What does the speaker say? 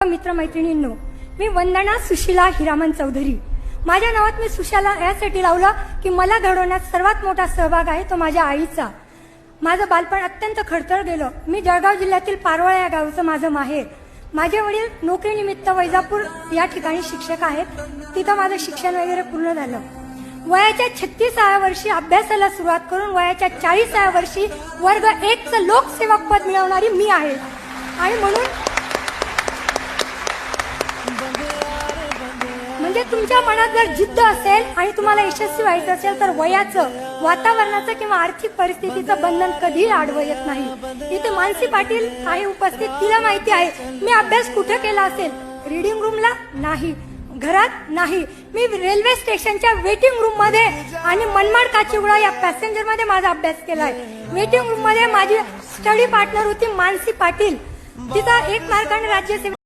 मित्रमैत्रिणींनो, मी वंदना सुशीला हिरामन चौधरी. माझ्या नावात मी सुशाला यासाठी लावलं की मला घडवण्यात सर्वात मोठा सहभाग आहे तो माझ्या आईचा. माझं बालपण अत्यंत खडतर गेलं. मी जळगाव जिल्ह्यातील पारोळा या गावचं माझं माहेर. माझे वडील नोकरीनिमित्त वैजापूर या ठिकाणी शिक्षक आहेत. तिथं माझं शिक्षण वगैरे पूर्ण झालं. वयाच्या 36व्या वर्षी अभ्यासाला सुरुवात करून वयाच्या 40व्या वर्षी वर्ग 1चं लोकसेवक पद मिळवणारी मी आहे. आणि म्हणून म्हणजे तुमच्या मनात जर जिद्द असेल आणि तुम्हाला यशस्वी व्हायचं असेल तर वयाचं, वातावरणाचं किंवा आर्थिक परिस्थितीचं बंधन कधीही आडवं येत नाही. इथे मानसी पाटील आहे उपस्थित. तिला माहिती आहे मी अभ्यास कुठे केला असेल. रीडिंग रूमला नाही, घरात नाही, मी रेल्वे स्टेशनच्या वेटिंग रूम मध्ये आणि मनमाड काचीगुडा या पॅसेंजर मध्ये माझा अभ्यास केलाय. वेटिंग रूम मध्ये माझी स्टडी पार्टनर होती मानसी पाटील. तिचा 1 मार्काने राज्यसेवा